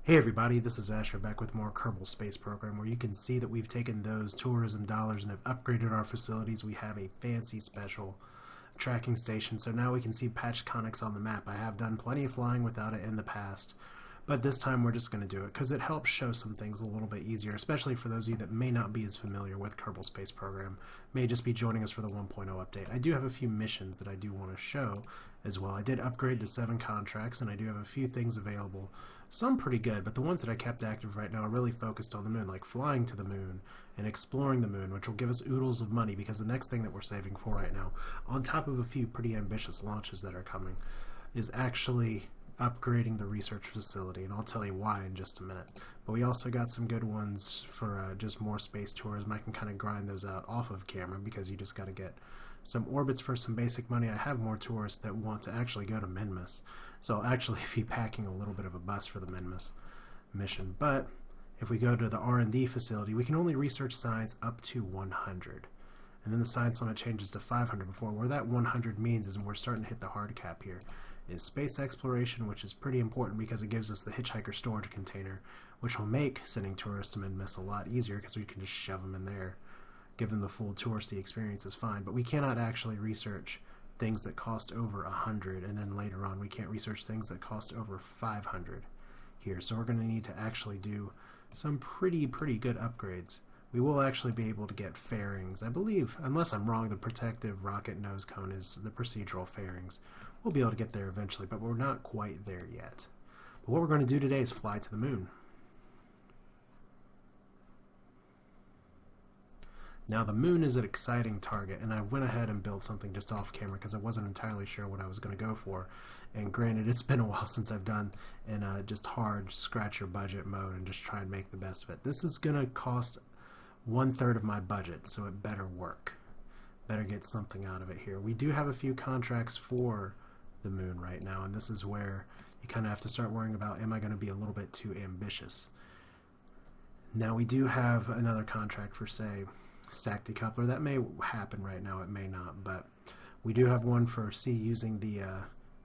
Hey everybody, this is Asher back with more Kerbal Space Program, where you can see that we've taken those tourism dollars and have upgraded our facilities. We have a fancy special tracking station, so now we can see patched conics on the map. I have done plenty of flying without it in the past, but this time we're just going to do it because it helps show some things a little bit easier, especially for those of you that may not be as familiar with Kerbal Space Program, may just be joining us for the 1.0 update. I do have a few missions that I do want to show as well. I did upgrade to 7 contracts, and I do have a few things available. Some pretty good, but the ones that I kept active right now are really focused on the moon, like flying to the moon and exploring the moon, which will give us oodles of money, because the next thing that we're saving for right now, on top of a few pretty ambitious launches that are coming, is actually upgrading the research facility, and I'll tell you why in just a minute. But we also got some good ones for just more space tourism. I can kind of grind those out off of camera because you just got to get some orbits for some basic money. I have more tourists that want to actually go to Minmus, so I'll actually be packing a little bit of a bus for the Minmus mission. But if we go to the R&D facility, we can only research science up to 100. And then the science limit changes to 500 before. Where that 100 means is, and we're starting to hit the hard cap here, is space exploration, which is pretty important because it gives us the hitchhiker storage container, which will make sending tourists to Minmus a lot easier because we can just shove them in there. Give them the full touristy experience is fine, but we cannot actually research things that cost over 100, and then later on we can't research things that cost over 500 here. So we're going to need to actually do some pretty good upgrades. We will actually be able to get fairings. I believe, unless I'm wrong, the protective rocket nose cone is the procedural fairings. We'll be able to get there eventually, but we're not quite there yet. But what we're going to do today is fly to the moon. Now, the moon is an exciting target, and I went ahead and built something just off camera because I wasn't entirely sure what I was going to go for. And granted, it's been a while since I've done in just hard scratch your budget mode and just try and make the best of it. This is going to cost 1/3 of my budget, so it better work. Better get something out of it here. We do have a few contracts for the moon right now, and this is where you kind of have to start worrying about, am I going to be a little bit too ambitious? Now, we do have another contract for, say, stack decoupler. That may happen right now, it may not, but we do have one for using the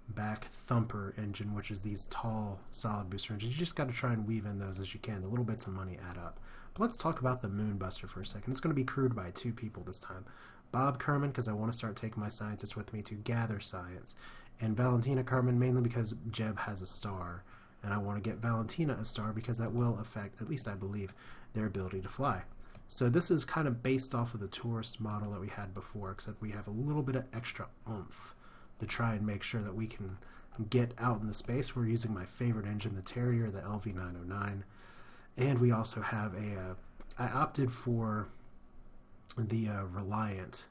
back thumper engine, which is these tall solid booster engines. You just got to try and weave in those as you can. The little bits of money add up. But let's talk about the moon buster for a second. It's going to be crewed by 2 people this time. Bob Kerbin, because I want to start taking my scientists with me to gather science, and Valentina Kerbin mainly because Jeb has a star, and I want to get Valentina a star because that will affect, at least I believe, their ability to fly. So this is kind of based off of the tourist model that we had before, except we have a little bit of extra oomph to try and make sure that we can get out in the space. We're using my favorite engine, the Terrier, the LV909, and we also have I opted for the Reliant,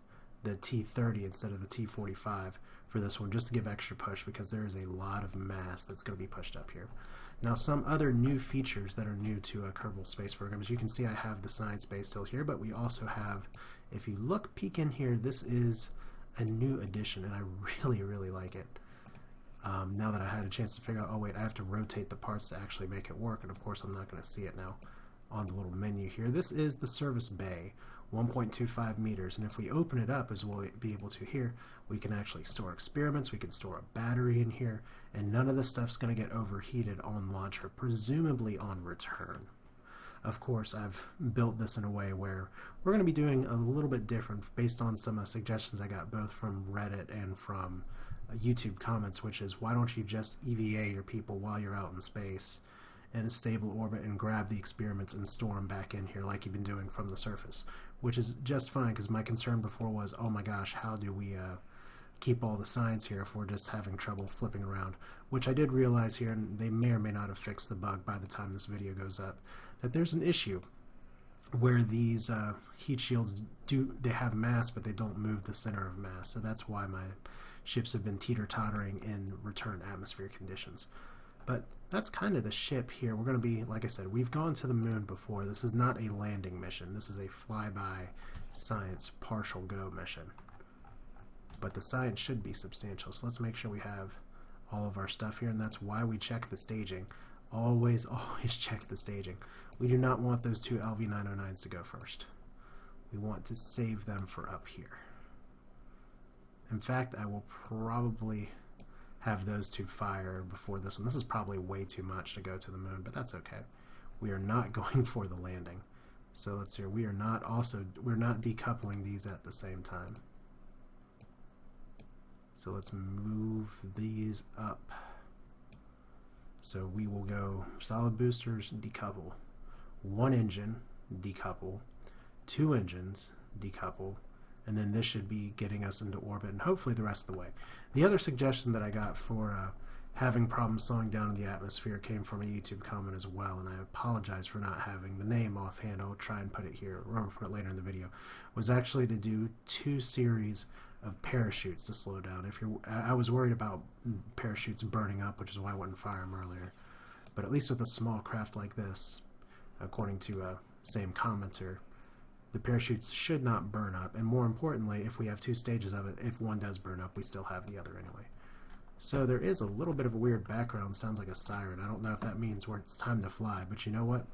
the T30 instead of the T45 for this one, just to give extra push because there is a lot of mass that's going to be pushed up here. Now, some other new features that are new to a Kerbal Space Program, as you can see, I have the science base still here, but we also have, if you peek in here, this is a new addition, and I really like it. Now that I had a chance to figure out, oh wait, I have to rotate the parts to actually make it work, and of course I'm not going to see it now on the little menu here. This is the service bay, 1.25 meters, and if we open it up, as we'll be able to here, we can actually store experiments, we can store a battery in here, and none of this stuff's going to get overheated on launch or presumably on return. Of course, I've built this in a way where we're going to be doing a little bit different based on some suggestions I got both from Reddit and from YouTube comments, which is, why don't you just EVA your people while you're out in space in a stable orbit and grab the experiments and store them back in here like you've been doing from the surface, which is just fine, because my concern before was, oh my gosh, how do we keep all the science here if we're just having trouble flipping around, which I did realize here, and they may or may not have fixed the bug by the time this video goes up, that there's an issue where these heat shields they have mass, but they don't move the center of mass, so that's why my ships have been teeter-tottering in return atmosphere conditions. But that's kind of the ship here. We're going to be, like I said, we've gone to the moon before. This is not a landing mission. This is a flyby science partial go mission. But the science should be substantial. So let's make sure we have all of our stuff here, and that's why we check the staging. Always check the staging. We do not want those 2 LV909s to go first. We want to save them for up here. In fact, I will probably have those two fire before this one. This is probably way too much to go to the moon, but that's okay. We are not going for the landing. So let's see, we're not decoupling these at the same time. So let's move these up. So we will go solid boosters, decouple. One engine, decouple. Two engines, decouple. And then this should be getting us into orbit and hopefully the rest of the way. The other suggestion that I got for having problems slowing down in the atmosphere came from a YouTube comment as well, and I apologize for not having the name offhand. I'll try and put it here, or I'll put it later in the video. Was actually to do 2 series of parachutes to slow down. I was worried about parachutes burning up, which is why I wouldn't fire them earlier. But at least with a small craft like this, according to same commenter, the parachutes should not burn up, and more importantly, if we have 2 stages of it, if one does burn up, we still have the other anyway. So there is a little bit of a weird background, sounds like a siren. I don't know if that means where it's time to fly, but you know what?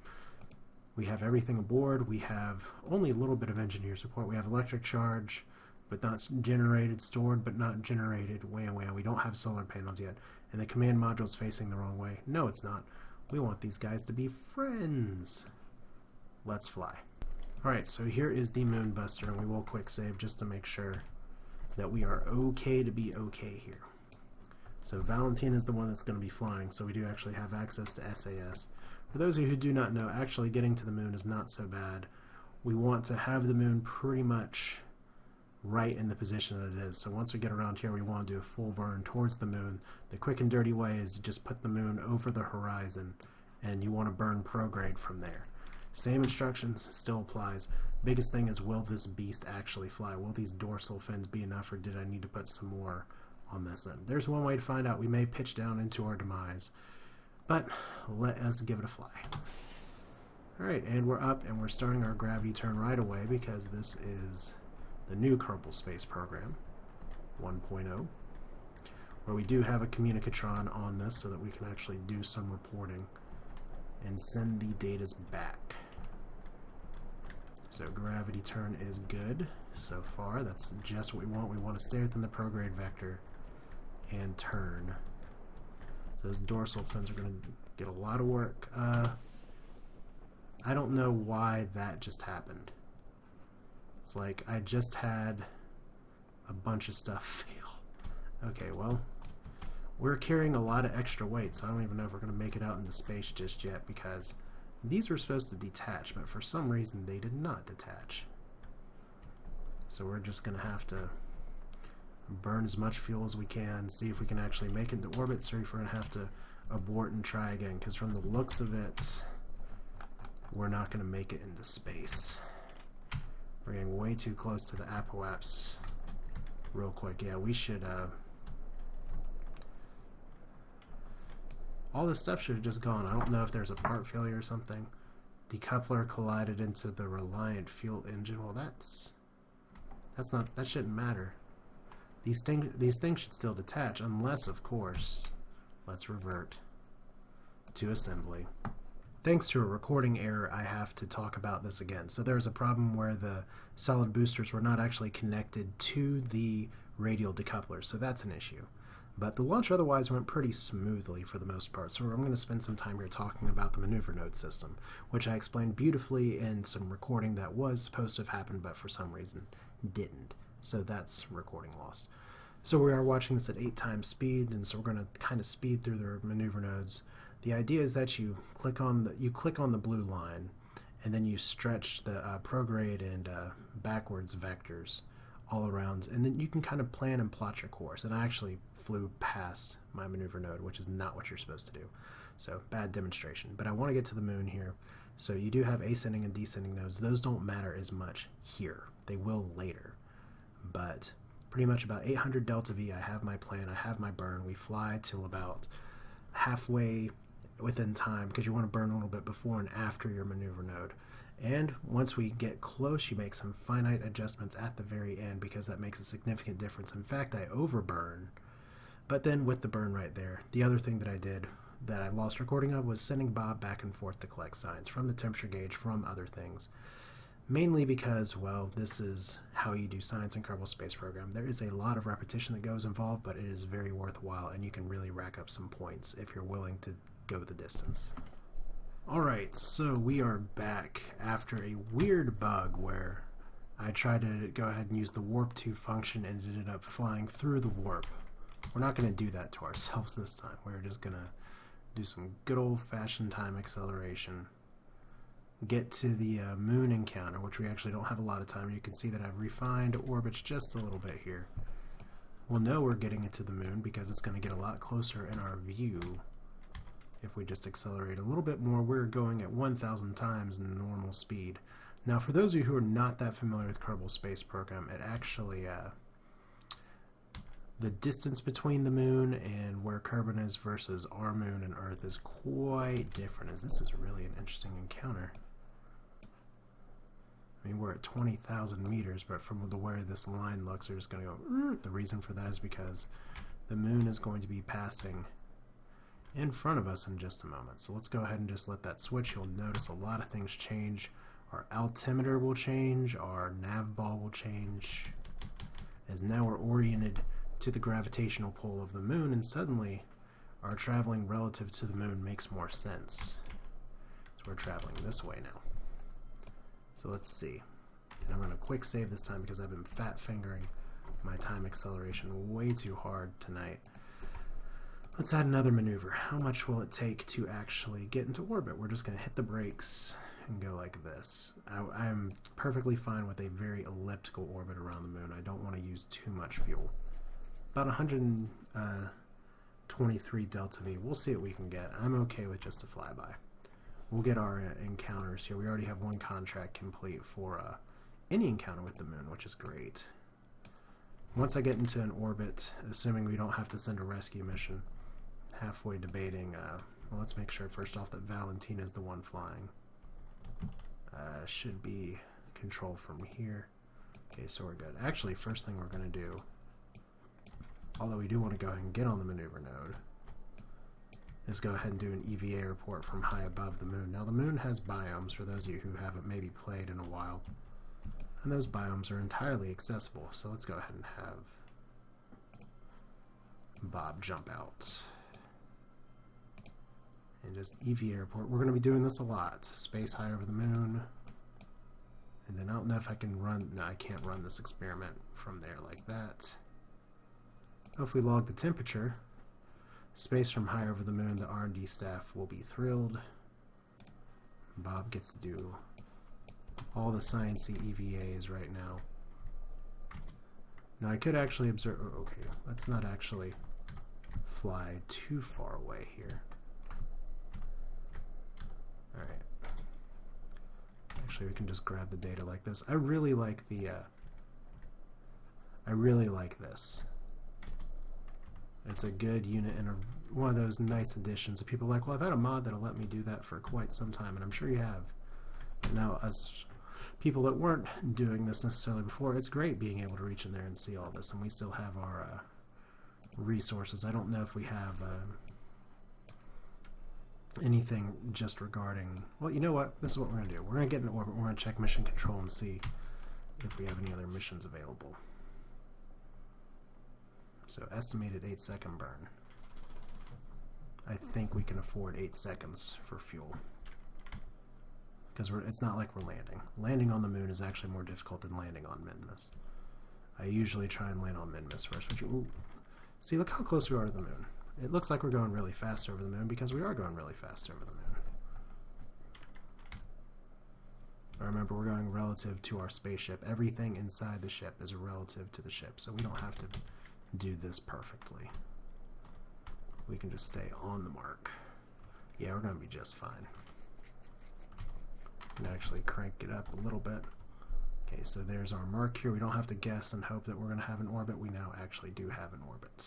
We have everything aboard. We have only a little bit of engineer support. We have electric charge, but not generated, stored, but not generated. Wham. We don't have solar panels yet. And the command module's facing the wrong way. No, it's not. We want these guys to be friends. Let's fly. Alright, so here is the moon buster, and we will quick save just to make sure that we are okay to be okay here. So Valentina is the one that's going to be flying, so we do actually have access to SAS. For those of you who do not know, actually getting to the moon is not so bad. We want to have the moon pretty much right in the position that it is. So once we get around here, we want to do a full burn towards the moon. The quick and dirty way is to just put the moon over the horizon, and you want to burn prograde from there. Same instructions still applies. Biggest thing is, will this beast actually fly? Will these dorsal fins be enough, or did I need to put some more on this end? There's one way to find out. We may pitch down into our demise, but let us give it a fly. Alright, and we're up, and we're starting our gravity turn right away because this is the new Kerbal Space Program 1.0, where we do have a communicatron on this so that we can actually do some reporting and send the datas back. So gravity turn is good so far. That's just what we want. We want to stay within the prograde vector and turn. Those dorsal fins are going to get a lot of work. I don't know why that just happened. It's like I just had a bunch of stuff fail. Okay, well, we're carrying a lot of extra weight, so I don't even know if we're going to make it out into space just yet, because these were supposed to detach, but for some reason they did not detach. So we're just going to have to burn as much fuel as we can, see if we can actually make it into orbit, so if we're going to have to abort and try again, because from the looks of it, we're not going to make it into space. We're getting way too close to the apoaps real quick. Yeah, we should... all this stuff should have just gone. I don't know if there's a part failure or something. Decoupler collided into the Reliant fuel engine. Well, that shouldn't matter. These things should still detach, unless, of course, let's revert to assembly. Thanks to a recording error, I have to talk about this again. So there's a problem where the solid boosters were not actually connected to the radial decoupler, so that's an issue. But the launch otherwise went pretty smoothly for the most part, so I'm going to spend some time here talking about the maneuver node system, which I explained beautifully in some recording that was supposed to have happened, but for some reason didn't. So that's recording lost. So we are watching this at 8 times speed, and so we're going to kind of speed through the maneuver nodes. The idea is that you click on the blue line, and then you stretch the prograde and backwards vectors all around, and then you can kind of plan and plot your course. And I actually flew past my maneuver node, which is not what you're supposed to do. So bad demonstration. But I want to get to the moon here. So you do have ascending and descending nodes. Those don't matter as much here. They will later. But pretty much about 800 delta V, I have my plan, I have my burn. We fly till about halfway within time, because you want to burn a little bit before and after your maneuver node. And once we get close, you make some finite adjustments at the very end, because that makes a significant difference. In fact, I overburn. But then with the burn right there, the other thing that I did that I lost recording of was sending Bob back and forth to collect signs from the temperature gauge, from other things. Mainly because, well, this is how you do science in Kerbal Space Program. There is a lot of repetition that goes involved, but it is very worthwhile, and you can really rack up some points if you're willing to go the distance. Alright, so we are back after a weird bug where I tried to go ahead and use the warp 2 function and ended up flying through the warp. We're not going to do that to ourselves this time. We're just going to do some good old-fashioned time acceleration. Get to the moon encounter, which we actually don't have a lot of time. You can see that I've refined orbits just a little bit here. We'll know we're getting it to the moon because it's going to get a lot closer in our view. If we just accelerate a little bit more, we're going at 1,000 times normal speed. Now, for those of you who are not that familiar with Kerbal Space Program, it actually, the distance between the moon and where Kerbin is versus our moon and Earth is quite different, as this is really an interesting encounter. I mean, we're at 20,000 meters, but from the way this line looks, we're just going to go, the reason for that is because the moon is going to be passing in front of us in just a moment. So let's go ahead and just let that switch. You'll notice a lot of things change. Our altimeter will change, our nav ball will change, as now we're oriented to the gravitational pull of the moon, and suddenly our traveling relative to the moon makes more sense. So we're traveling this way now. So let's see. And I'm going to quick save this time because I've been fat fingering my time acceleration way too hard tonight. Let's add another maneuver. How much will it take to actually get into orbit? We're just going to hit the brakes and go like this. I'm perfectly fine with a very elliptical orbit around the moon. I don't want to use too much fuel. About 123 delta V. We'll see what we can get. I'm okay with just a flyby. We'll get our encounters here. We already have one contract complete for any encounter with the moon, which is great. Once I get into an orbit, assuming we don't have to send a rescue mission, halfway debating, well, let's make sure first off that Valentina is the one flying. Should be control from here. Okay, so we're good. Actually, first thing we're going to do, although we do want to go ahead and get on the maneuver node, is go ahead and do an EVA report from high above the moon. Now the moon has biomes, for those of you who haven't maybe played in a while, and those biomes are entirely accessible. So let's go ahead and have Bob jump out and just EVA report. We're going to be doing this a lot. Space high over the moon. And then I don't know if I can run, no, I can't run this experiment from there like that. If we log the temperature, space from high over the moon, the R&D staff will be thrilled. Bob gets to do all the sciencey EVAs right now. Now I could actually observe, okay, let's not actually fly too far away here. Alright. Actually, we can just grab the data like this. I really like the, I really like this. It's a good unit and one of those nice additions. People are like, well, I've had a mod that'll let me do that for quite some time, and I'm sure you have. And now us people that weren't doing this necessarily before, it's great being able to reach in there and see all this, and we still have our resources. I don't know if we have anything just regarding, well, you know what, this is what we're going to do. We're going to get in orbit, we're going to check mission control and see if we have any other missions available. So estimated 8-second burn. I think we can afford 8 seconds for fuel, because it's not like we're landing. Landing on the moon is actually more difficult than landing on Minmus. I usually try and land on Minmus first. But see, look how close we are to the moon. It looks like we're going really fast over the moon because we are going really fast over the moon. But remember, we're going relative to our spaceship. Everything inside the ship is relative to the ship, so we don't have to do this perfectly. We can just stay on the mark. Yeah, we're going to be just fine. Can actually crank it up a little bit. Okay, so there's our mark here. We don't have to guess and hope that we're going to have an orbit. We now actually do have an orbit.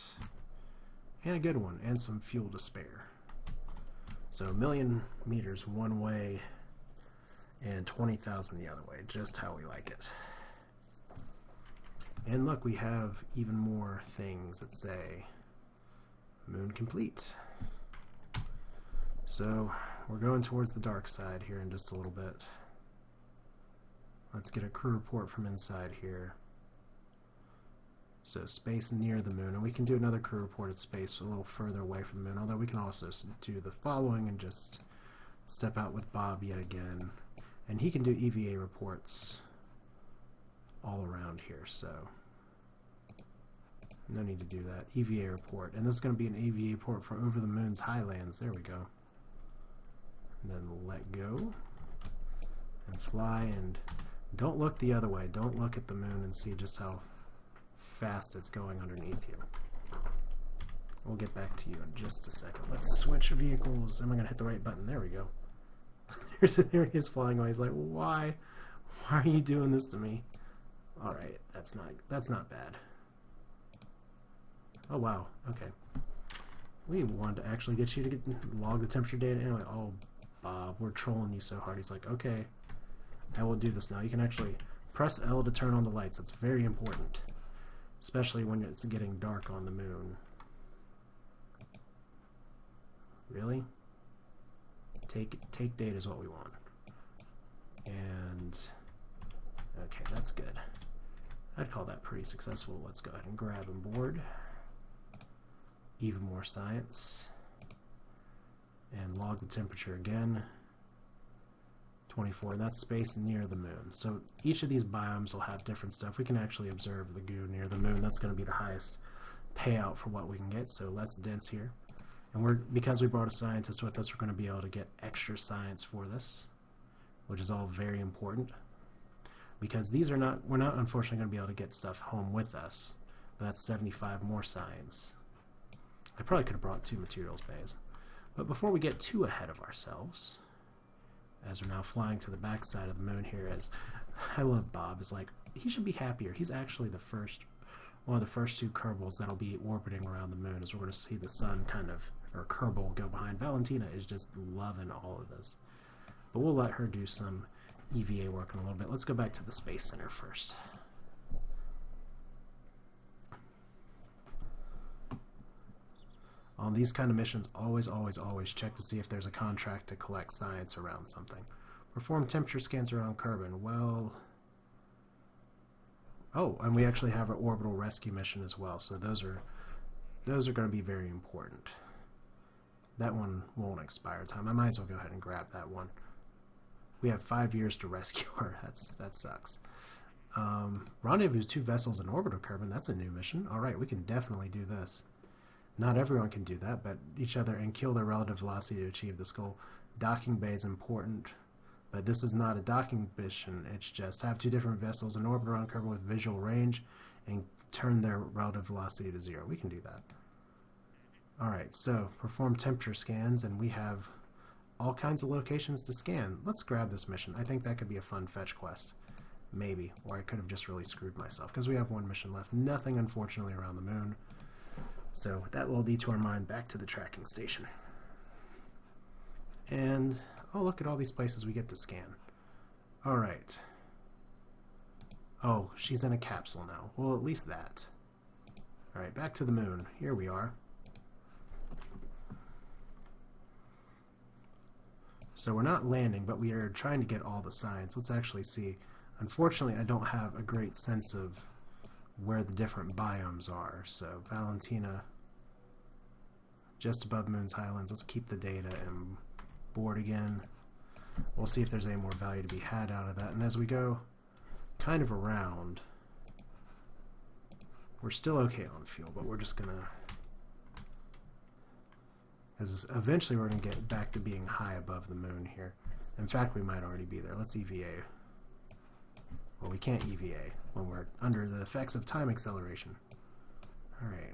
And a good one, and some fuel to spare. So 1 million meters one way and 20,000 the other way, just how we like it. And look, we have even more things that say moon complete. So we're going towards the dark side here in just a little bit. Let's get a crew report from inside here. So space near the moon, and we can do another crew report at space a little further away from the moon, although we can also do the following and just step out with Bob yet again. And he can do EVA reports all around here, so no need to do that. EVA report, and this is going to be an EVA report for over the moon's highlands. There we go. And then let go and fly, and don't look the other way. Don't look at the moon and see just how fast it's going underneath you. We'll get back to you in just a second. Let's switch vehicles. Am I going to hit the right button? There we go. There he is flying away. He's like, why are you doing this to me? Alright, that's not bad. Oh wow, okay. We wanted to actually get you to log the temperature data anyway. Oh, Bob, we're trolling you so hard. He's like, okay, I will do this now. You can actually press L to turn on the lights. That's very important, especially when it's getting dark on the moon. Really? Take data is what we want. And okay, that's good. I'd call that pretty successful. Let's go ahead and grab him board. Even more science. And log the temperature again. 24. That's space near the moon. So each of these biomes will have different stuff. We can actually observe the goo near the moon. That's going to be the highest payout for what we can get. So less dense here. And because we brought a scientist with us, we're going to be able to get extra science for this, which is all very important. Because we're not unfortunately going to be able to get stuff home with us. But that's 75 more science. I probably could have brought 2 materials bays. But before we get too ahead of ourselves, as we're now flying to the backside of the moon here, as I love Bob, is like, he should be happier. He's actually one of the first 2 Kerbals that'll be orbiting around the moon, as we're going to see the sun or Kerbal go behind. Valentina is just loving all of this. But we'll let her do some EVA work in a little bit. Let's go back to the Space Center first. On these kind of missions, always check to see if there's a contract to collect science around something. Perform temperature scans around Kerbin. Well, oh, and we actually have an orbital rescue mission as well, so those are going to be very important. That one won't expire time. I might as well go ahead and grab that one. We have 5 years to rescue her. That sucks. Rendezvous 2 vessels in orbital Kerbin. That's a new mission. Alright, we can definitely do this. Not everyone can do that, but each other and kill their relative velocity to achieve this goal. Docking bay is important, but this is not a docking mission. It's just have 2 different vessels in orbit around Kerbin with visual range and turn their relative velocity to 0. We can do that. Alright, so perform temperature scans, and we have all kinds of locations to scan. Let's grab this mission. I think that could be a fun fetch quest. Maybe. Or I could have just really screwed myself, because we have 1 mission left. Nothing, unfortunately, around the moon. So that will detour mine back to the tracking station. And, oh, look at all these places we get to scan. Alright. Oh, she's in a capsule now. Well, at least that. Alright, back to the moon. Here we are. So we're not landing, but we are trying to get all the science. Let's actually see. Unfortunately, I don't have a great sense of where the different biomes are. So Valentina, just above Moon's Highlands. Let's keep the data and board again. We'll see if there's any more value to be had out of that. And as we go kind of around, we're still okay on fuel, but we're just gonna, as eventually we're gonna get back to being high above the moon here. In fact, we might already be there. Let's EVA. Well, we can't EVA when we're under the effects of time acceleration. Alright.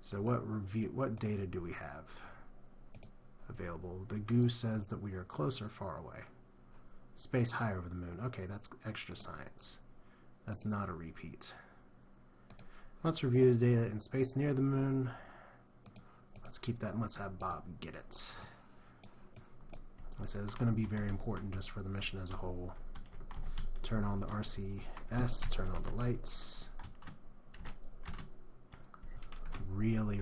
So what data do we have available? The goo says that we are close or far away. Space high over the moon. Okay, that's extra science. That's not a repeat. Let's review the data in space near the moon. Let's keep that and let's have Bob get it. I said it's going to be very important just for the mission as a whole. Turn on the RCS, turn on the lights. Really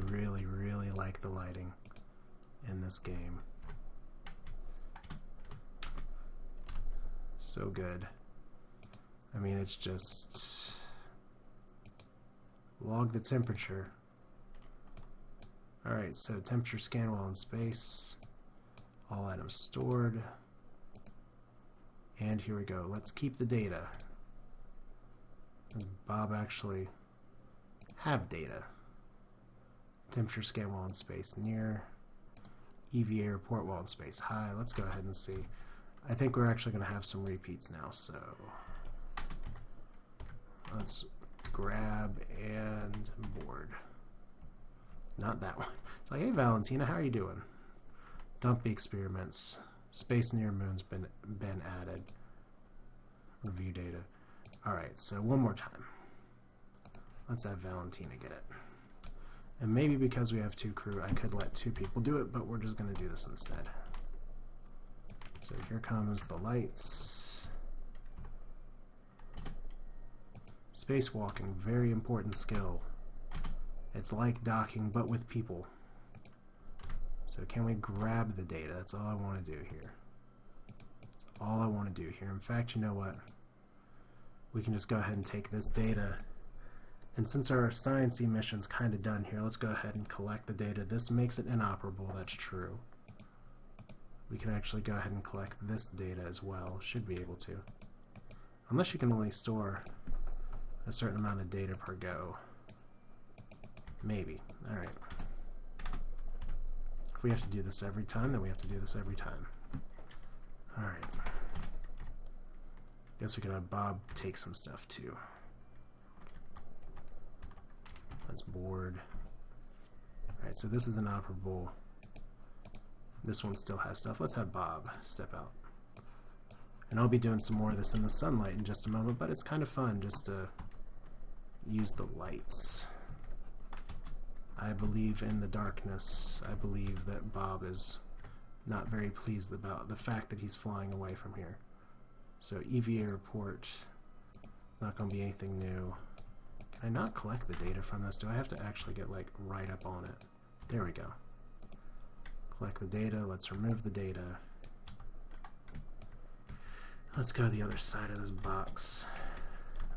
like the lighting in this game. So good. I mean, it's just log the temperature. Alright, so temperature scan while in space. All items stored. And here we go. Let's keep the data. Does Bob actually have data? Temperature scan while in space near. EVA report while in space high. Let's go ahead and see. I think we're actually going to have some repeats now, so let's grab and board. Not that one. It's like, hey Valentina, how are you doing? Dump the experiments. Space near moon's been added. Review data. Alright, so one more time. Let's have Valentina get it. And maybe because we have 2 crew, I could let 2 people do it, but we're just going to do this instead. So here comes the lights. Spacewalking, very important skill. It's like docking, but with people. So can we grab the data? That's all I want to do here. That's all I want to do here. In fact, you know what? We can just go ahead and take this data. And since our sciencey mission's kind of done here, let's go ahead and collect the data. This makes it inoperable, that's true. We can actually go ahead and collect this data as well. Should be able to. Unless you can only store a certain amount of data per go. Maybe. Alright. If we have to do this every time, then we have to do this every time. Alright. Guess we can have Bob take some stuff too. Let's board. Alright, so this is inoperable. This one still has stuff. Let's have Bob step out. And I'll be doing some more of this in the sunlight in just a moment, but it's kind of fun just to use the lights. I believe in the darkness. I believe that Bob is not very pleased about the fact that he's flying away from here. So EVA report. It's not going to be anything new. Can I not collect the data from this? Do I have to actually get like right up on it? There we go. Collect the data. Let's remove the data. Let's go to the other side of this box.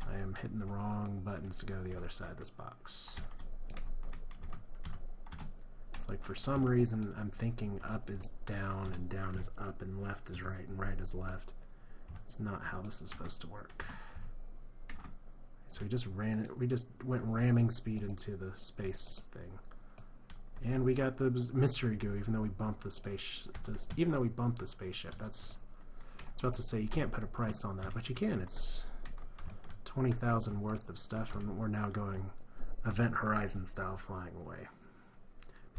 I am hitting the wrong buttons to go to the other side of this box. It's like for some reason I'm thinking up is down and down is up and left is right and right is left. It's not how this is supposed to work. So we just went ramming speed into the space thing. And we got the mystery goo, even though we bumped the spaceship. That's I was about to say you can't put a price on that, but you can. It's 20,000 worth of stuff, and we're now going Event Horizon style flying away.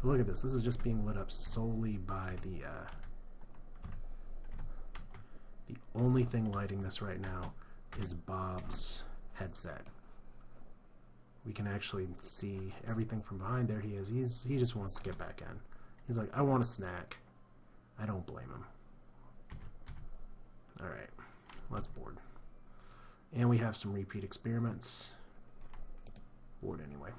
But look at this. This is just being lit up solely by the only thing lighting this right now is Bob's headset. We can actually see everything from behind. There he is. He just wants to get back in. He's like, I want a snack. I don't blame him. Alright, let's board. And we have some repeat experiments. Board anyway.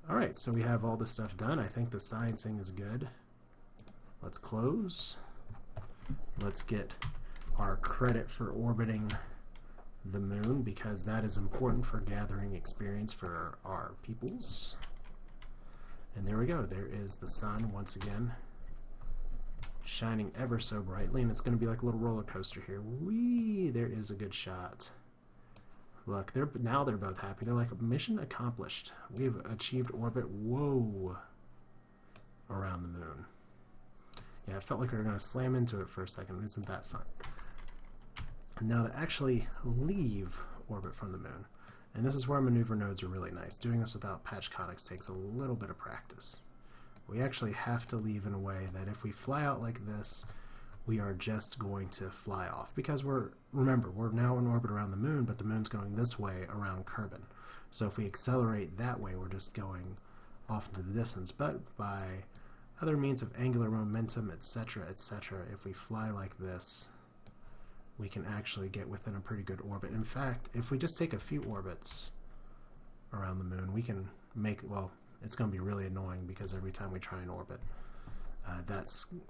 Alright, so we have all this stuff done. I think the sciencing is good. Let's close. Let's get our credit for orbiting the moon, because that is important for gathering experience for our peoples. And there we go. There is the sun once again, shining ever so brightly, and it's going to be like a little roller coaster here. Whee! There is a good shot. Look, now they're both happy. They're like, mission accomplished. We've achieved orbit. Whoa! Around the moon. Yeah, it felt like we were going to slam into it for a second. Isn't that fun? Now to actually leave orbit from the moon, and this is where maneuver nodes are really nice. Doing this without patch conics takes a little bit of practice. We actually have to leave in a way that if we fly out like this, we are just going to fly off, because remember, we're now in orbit around the moon, but the moon's going this way around Kerbin. So if we accelerate that way, we're just going off into the distance. But by other means of angular momentum, etc., etc., if we fly like this, we can actually get within a pretty good orbit. In fact, if we just take a few orbits around the moon, we can make, well, it's going to be really annoying because every time we try and orbit,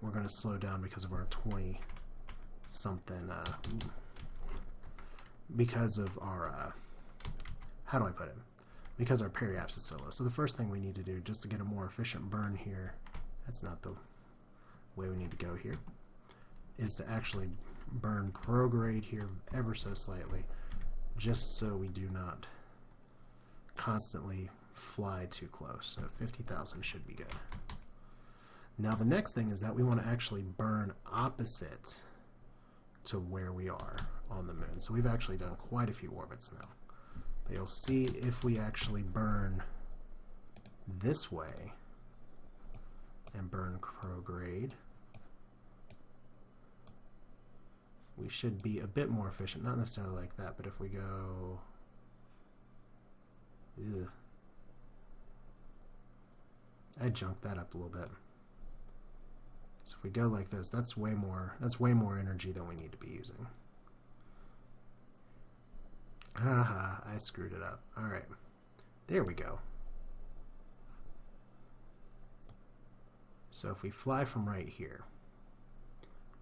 we're going to slow down because of our 20-something because of our, how do I put it? Because our periapsis is so low. So the first thing we need to do, just to get a more efficient burn here, that's not the way we need to go here, is to actually burn prograde here ever so slightly, just so we do not constantly fly too close. So 50,000 should be good. Now the next thing is that we want to actually burn opposite to where we are on the moon. So we've actually done quite a few orbits now. But you'll see if we actually burn this way and burn prograde, we should be a bit more efficient. Not necessarily like that, but if we go... Ugh. I junked that up a little bit. So if we go like this, that's way more energy than we need to be using. Haha, I screwed it up. Alright. There we go. So if we fly from right here,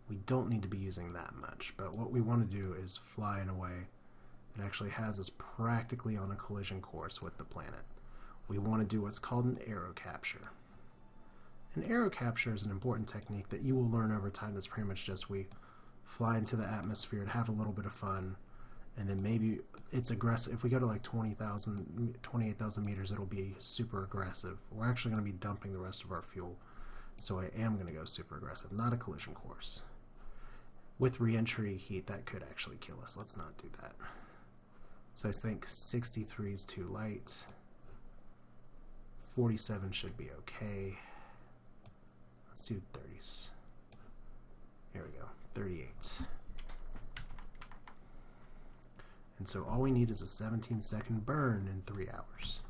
we don't need to be using that much, but what we want to do is fly in a way that actually has us practically on a collision course with the planet. We want to do what's called an aero capture. An aero capture is an important technique that you will learn over time. That's pretty much just we fly into the atmosphere to have a little bit of fun, and then maybe it's aggressive. If we go to like 28,000 meters, it'll be super aggressive. We're actually going to be dumping the rest of our fuel, so I am going to go super aggressive, not a collision course. With reentry heat, that could actually kill us. Let's not do that. So I think 63 is too light. 47 should be okay. Let's do 30s. There we go, 38. And so all we need is a 17-second burn in 3 hours.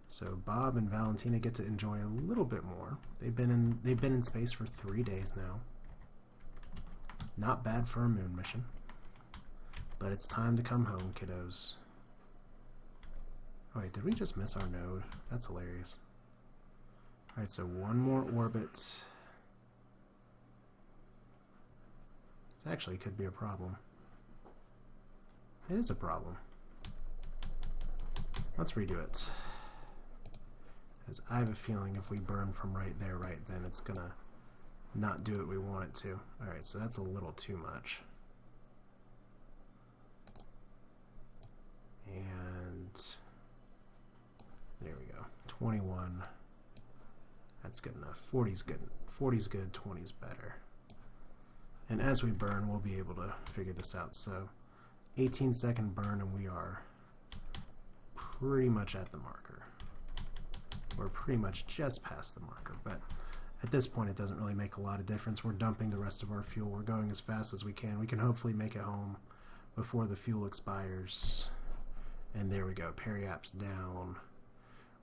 So Bob and Valentina get to enjoy a little bit more. They've been in space for 3 days now. Not bad for a moon mission. But it's time to come home, kiddos. Oh wait, did we just miss our node? That's hilarious. Alright, so one more orbit. This actually could be a problem. It is a problem. Let's redo it. Because I have a feeling if we burn from right there, right then, it's gonna not do what we want it to. Alright, so that's a little too much. And there we go. 21. That's good enough. 40's good. 40's good, 20's better. And as we burn, we'll be able to figure this out. So 18-second burn, and we are pretty much at the marker. We're pretty much just past the marker, but at this point it doesn't really make a lot of difference. We're dumping the rest of our fuel. We're going as fast as we can. We can hopefully make it home before the fuel expires. And there we go. Periaps down.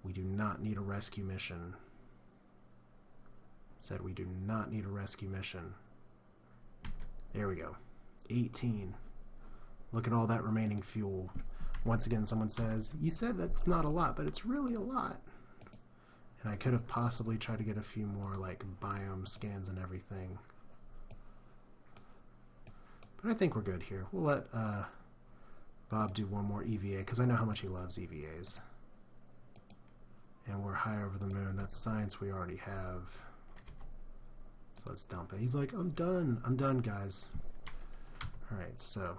We do not need a rescue mission. Said we do not need a rescue mission. There we go. 18. Look at all that remaining fuel. Once again, someone says, you said that's not a lot, but it's really a lot. And I could have possibly tried to get a few more like biome scans and everything. But I think we're good here. We'll let Bob do one more EVA, because I know how much he loves EVAs. And we're high over the moon. That's science we already have. So let's dump it. He's like, I'm done. I'm done, guys. Alright, so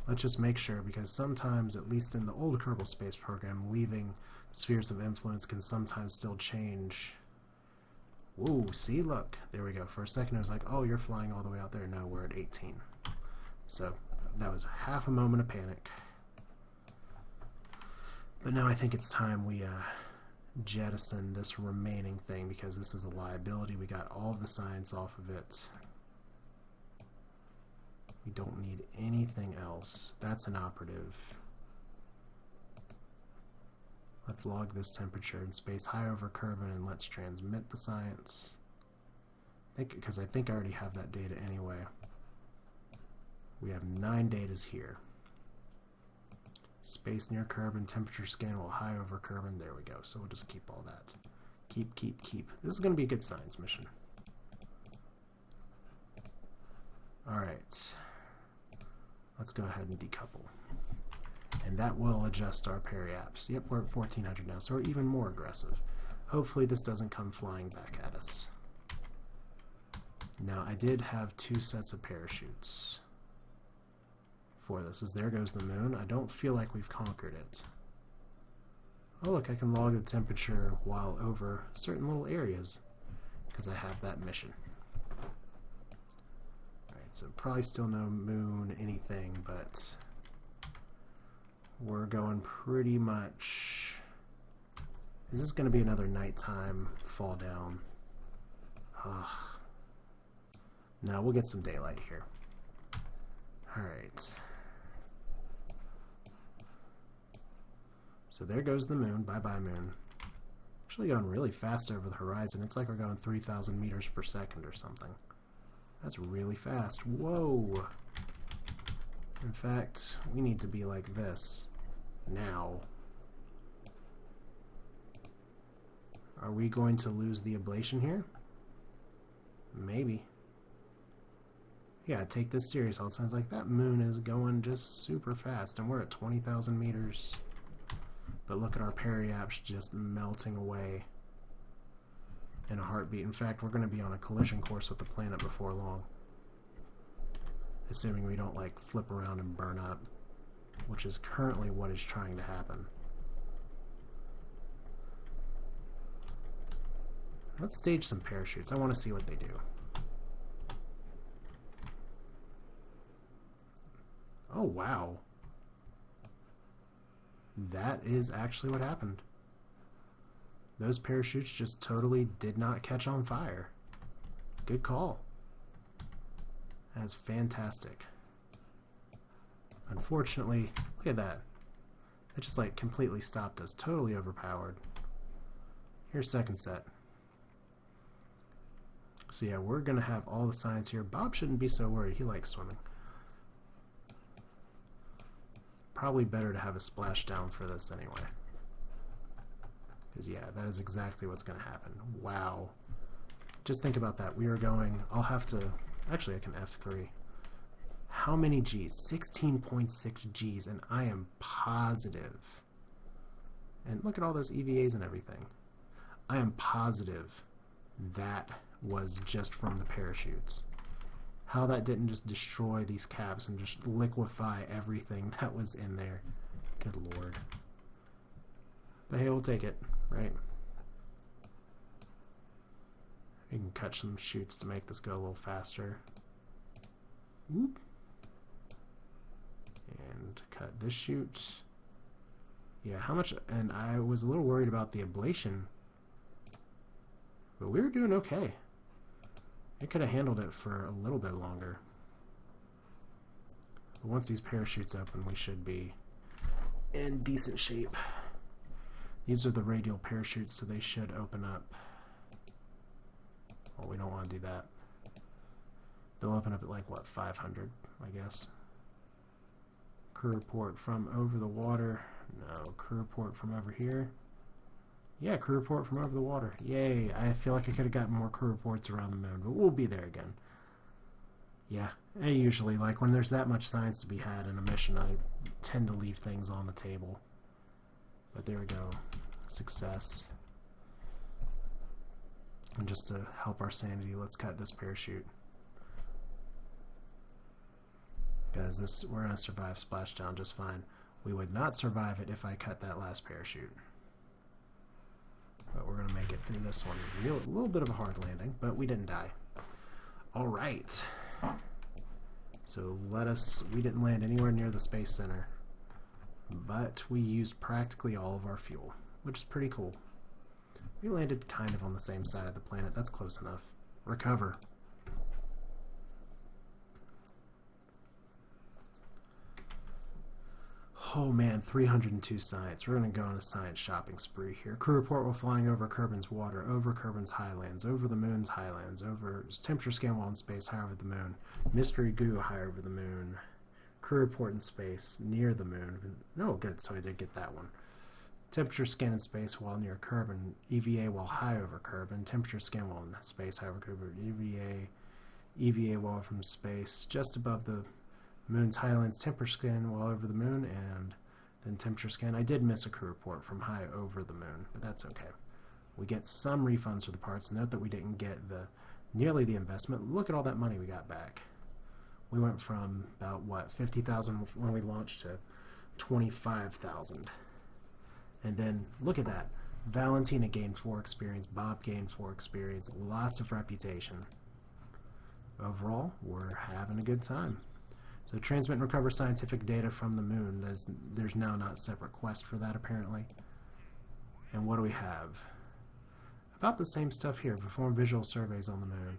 let's just make sure, because sometimes, at least in the old Kerbal Space Program, leaving spheres of influence can sometimes still change. Whoa, see, look. There we go. For a second I was like, oh, you're flying all the way out there. No, we're at 18. So that was half a moment of panic. But now I think it's time we jettison this remaining thing, because this is a liability. We got all the science off of it. We don't need anything else. That's an operative. Let's log this temperature in space high over Kerbin, and let's transmit the science. Because I think I already have that data anyway. We have 9 datas here. Space near Kerbin, temperature scan while high over Kerbin. There we go. So we'll just keep all that. Keep. This is going to be a good science mission. Alright. Let's go ahead and decouple. And that will adjust our periaps. Yep, we're at 1400 now, so we're even more aggressive. Hopefully this doesn't come flying back at us. Now, I did have 2 sets of parachutes for this, as there goes the moon. I don't feel like we've conquered it. Oh look, I can log the temperature while over certain little areas, because I have that mission. Alright, so probably still no moon anything, but we're going pretty much... Is this going to be another nighttime fall down? Ugh. No, we'll get some daylight here. Alright. So there goes the moon. Bye-bye, moon. Actually going really fast over the horizon. It's like we're going 3,000 meters per second or something. That's really fast. Whoa! In fact, we need to be like this. Now. Are we going to lose the ablation here? Maybe. Yeah, take this serious. All it sounds like that moon is going just super fast, and we're at 20,000 meters. But look at our periaps just melting away in a heartbeat. In fact, we're going to be on a collision course with the planet before long. Assuming we don't, like, flip around and burn up, which is currently what is trying to happen. Let's stage some parachutes. I want to see what they do. Oh, wow. That is actually what happened. Those parachutes just totally did not catch on fire. Good call. That is fantastic. Unfortunately, look at that. That just like completely stopped us. Totally overpowered. Here's second set. So yeah, we're going to have all the science here. Bob shouldn't be so worried. He likes swimming. Probably better to have a splashdown for this anyway. Because yeah, that is exactly what's going to happen. Wow. Just think about that. We are going... I'll have to... Actually, I can F3. How many Gs? 16.6 Gs, and I am positive. And look at all those EVAs and everything. I am positive that was just from the parachutes. How that didn't just destroy these caps and just liquefy everything that was in there. Good lord. But hey, we'll take it, right? We can cut some chutes to make this go a little faster. Whoop. And cut this chute. Yeah, how much... And I was a little worried about the ablation. But we were doing okay. I could have handled it for a little bit longer. But once these parachutes open, we should be in decent shape. These are the radial parachutes, so they should open up. Well, we don't want to do that. They'll open up at like, what, 500, I guess. Crew report from over the water. No, crew report from over here. Yeah, crew report from over the water. Yay, I feel like I could have gotten more crew reports around the moon, but we'll be there again. Yeah, I usually, like, when there's that much science to be had in a mission, I tend to leave things on the table. But there we go. Success. And just to help our sanity, let's cut this parachute. Because this, we're going to survive splashdown just fine. We would not survive it if I cut that last parachute. But we're going to make it through this one. A little bit of a hard landing, but we didn't die. Alright. So we didn't land anywhere near the Space Center. But we used practically all of our fuel, which is pretty cool. We landed kind of on the same side of the planet. That's close enough. Recover. Oh man, 302 science. We're going to go on a science shopping spree here. Crew report while flying over Kerbin's water, over Kerbin's highlands, over the moon's highlands, over temperature scan while in space, high over the moon. Mystery goo high over the moon. Crew report in space, near the moon. No, good, so I did get that one. Temperature scan in space while near Kerbin. EVA while high over Kerbin. Temperature scan while in space, high over Kerbin. EVA while from space, just above the Moon's Highlands temperature scan while over the moon, and then temperature scan. I did miss a crew report from high over the moon, but that's okay. We get some refunds for the parts. Note that we didn't get nearly the investment. Look at all that money we got back. We went from about, what, 50,000 when we launched to 25,000. And then, look at that. Valentina gained 4 experience. Bob gained 4 experience. Lots of reputation. Overall, we're having a good time. So transmit and recover scientific data from the moon. There's now not a separate quest for that, apparently. And what do we have? About the same stuff here. Perform visual surveys on the moon.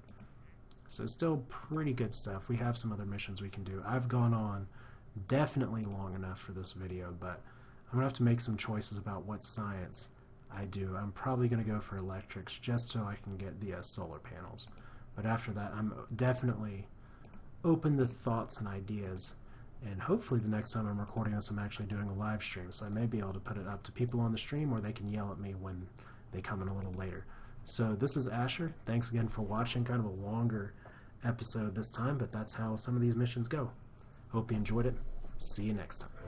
So still pretty good stuff. We have some other missions we can do. I've gone on definitely long enough for this video, but I'm going to have to make some choices about what science I do. I'm probably going to go for electrics just so I can get the solar panels. But after that, I'm definitely open to thoughts and ideas. And hopefully the next time I'm recording this, I'm actually doing a live stream. So I may be able to put it up to people on the stream, or they can yell at me when they come in a little later. So this is Asher. Thanks again for watching. Kind of a longer episode this time, but that's how some of these missions go. Hope you enjoyed it. See you next time.